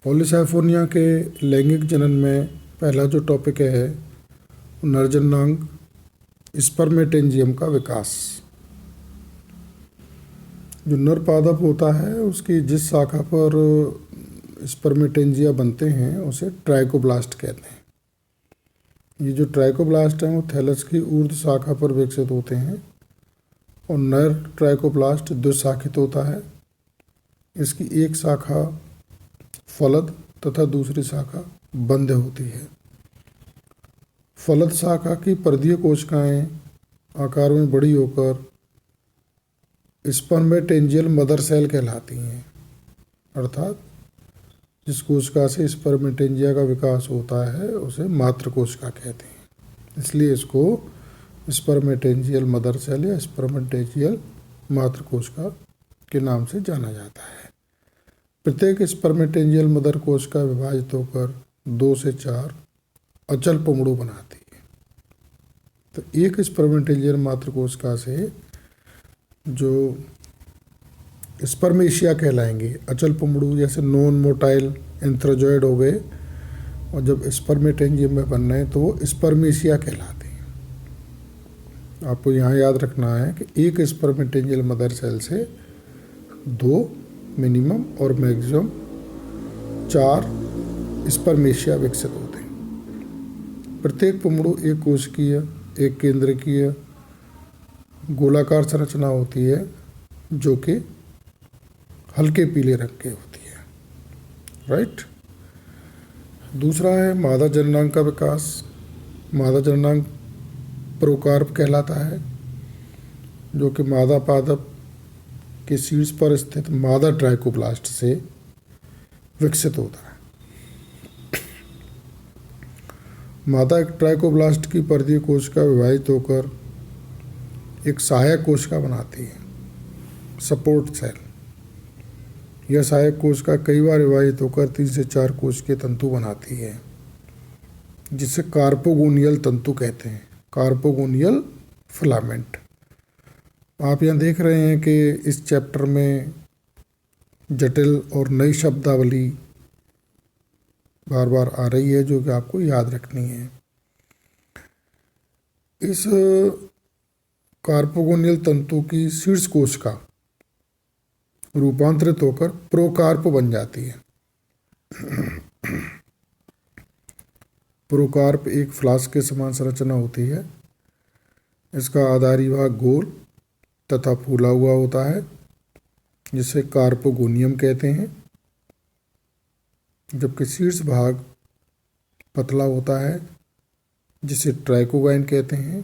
Polysiphonia के लैंगिक जनन में पहला जो टॉपिक है नरजननांग स्पर्मेटेंजियम का विकास। जो नर पादप होता है उसकी जिस शाखा पर स्पर्मेटेंजिया बनते हैं उसे ट्राइकोब्लास्ट कहते हैं। ये जो ट्राइकोब्लास्ट हैं वो थैलस की ऊर्ध्व शाखा पर विकसित होते हैं और नर ट्राइकोब्लास्ट द्विशाखित होता है। इसकी एक शाखा फलद तथा दूसरी शाखा बंध्य होती है। फलद शाखा की परिधीय कोशिकाएं आकार में बड़ी होकर स्पर्मेटेंजियल मदर सेल कहलाती हैं, अर्थात जिस कोशिका से स्पर्मेटेंजिया का विकास होता है उसे मातृ कोशिका कहते हैं। इसलिए इसको स्पर्मेटेंजियल मदर सेल या स्पर्मेटेंजियल मातृ कोशिका के नाम से जाना जाता है। प्रत्येक स्पर्मेटेंजियल मदर कोशिका विभाजित होकर 2 से 4 अचल पुंगड़ू बनाती है। तो एक स्पर्मेटेंजियल मातृ कोशिका से जो स्पर्मेशिया कहलाएंगे, अचल पुंगड़ू जैसे नॉन मोटाइल एंथ्रोजॉइड हो गए, और जब स्पर्मेटेंजियम में बन रहे हैं तो वो स्पर्मेशिया कहलाते हैं। आपको यहाँ याद रखना है कि एक स्पर्मेटेंजियल मदर सेल से 2 मिनिमम और मैक्सिमम 4 स्पर्मेशिया विकसित होते हैं। प्रत्येक पुंगड़ू एक कोशिकीय, एक केंद्रकीय गोलाकार संरचना होती है जो कि हल्के पीले रंग की होती है। राइट। दूसरा है मादा जननांग का विकास। मादा जननांग प्रोकार्प कहलाता है जो कि मादा पादप के शीर्ष पर स्थित मादा ट्राइकोब्लास्ट से विकसित होता है। मादा ट्राइकोब्लास्ट की परिधीय कोशिका विभाजित होकर एक सहायक कोशिका बनाती है, सपोर्ट सेल। यह सहायक कोशिका कई बार विभाजित होकर 3 से 4 कोशिकीय तंतु बनाती है जिसे कार्पोगोनियल तंतु कहते हैं, कार्पोगोनियल फिलामेंट। आप यहाँ देख रहे हैं कि इस चैप्टर में जटिल और नई शब्दावली बार बार आ रही है जो कि आपको याद रखनी है। इस कार्पोगोनियल तंतु की शीर्ष कोशिका रूपांतरित होकर प्रोकार्प बन जाती है। प्रोकार्प एक फ्लास्क के समान संरचना होती है। इसका आधारी भाग गोल तथा फूला हुआ होता है जिसे कार्पोगोनियम कहते हैं, जबकि शीर्ष भाग पतला होता है जिसे ट्राइकोगाइन कहते हैं।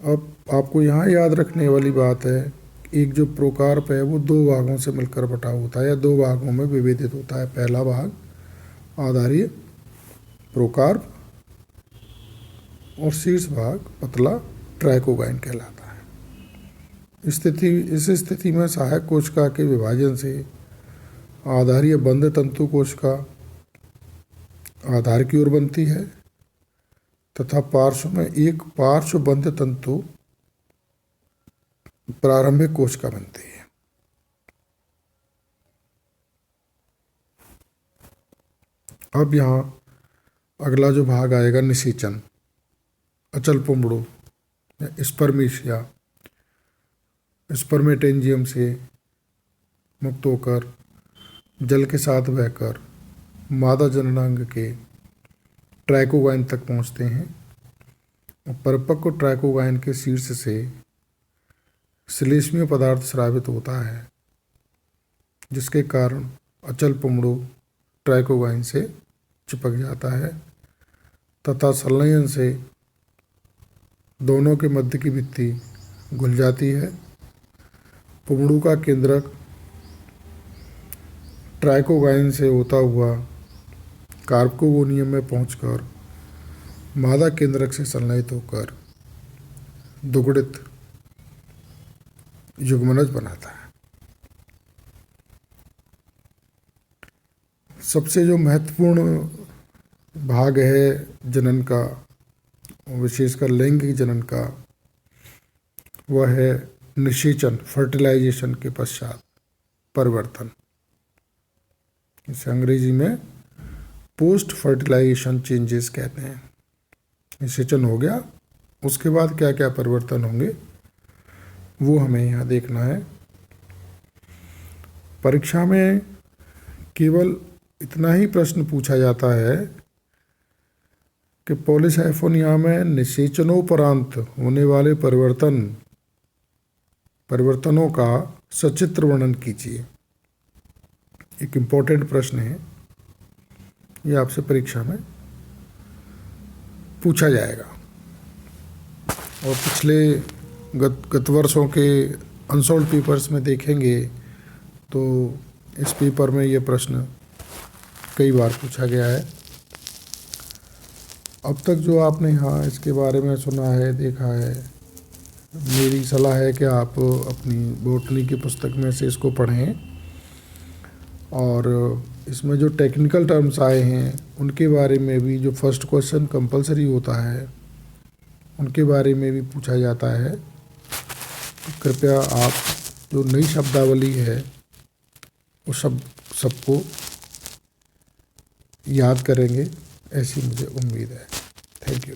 अब आपको यहाँ याद रखने वाली बात है, एक जो प्रोकार्प है वो 2 भागों से मिलकर बटा होता है या 2 भागों में विभेदित होता है। पहला भाग आधारीय प्रोकार्प और शीर्ष भाग पतला ट्राइकोगाइन कहलाता है। इस स्थिति में सहायक कोशिका के विभाजन से आधारीय बंध तंतु कोशिका आधार की ओर बनती है तथा पार्श्व में एक पार्श्व बंध तंतु प्रारंभिक कोशिका बनती है। अब यहाँ अगला जो भाग आएगा निषेचन, अचल पुंगड़ू स्पर्मेशिया स्पर्मेटेंजियम से मुक्त होकर जल के साथ बहकर मादा जननांग के ट्राइकोगाइन तक पहुँचते हैं और परिपक्व ट्राइकोगाइन के शीर्ष से श्लेष्मीय पदार्थ स्रावित होता है जिसके कारण अचल पुंगड़ू ट्राइकोगाइन से चिपक जाता है तथा संलयन से दोनों के मध्य की भित्ति घुल जाती है। पुंगड़ू का केंद्रक ट्राइकोगाइन से होता हुआ कार्पोगोनियम में पहुंचकर मादा केंद्रक से संलयित होकर दुगुड़ित युग्मनज बनाता है। सबसे जो महत्वपूर्ण भाग है जनन का, विशेषकर लैंगिक जनन का, वह है निषेचन, फर्टिलाइजेशन के पश्चात परिवर्तन। इसे अंग्रेजी में पोस्ट फर्टिलाइजेशन चेंजेस कहते हैं। निषेचन हो गया, उसके बाद क्या क्या परिवर्तन होंगे वो हमें यहाँ देखना है। परीक्षा में केवल इतना ही प्रश्न पूछा जाता है कि पॉलीसाइफोनिया में निषेचनोपरांत होने वाले परिवर्तनों का सचित्र वर्णन कीजिए। एक इम्पोर्टेंट प्रश्न है, ये आपसे परीक्षा में पूछा जाएगा। और पिछले गत वर्षों के अनसॉल्व पेपर्स में देखेंगे तो इस पेपर में ये प्रश्न कई बार पूछा गया है। अब तक जो आपने यहाँ इसके बारे में सुना है, देखा है, मेरी सलाह है कि आप अपनी बॉटनी की पुस्तक में से इसको पढ़ें और इसमें जो टेक्निकल टर्म्स आए हैं उनके बारे में भी, जो फर्स्ट क्वेश्चन कंपलसरी होता है उनके बारे में भी पूछा जाता है। तो कृपया आप जो नई शब्दावली है उस सबको याद करेंगे, ऐसी मुझे उम्मीद है। Thank you.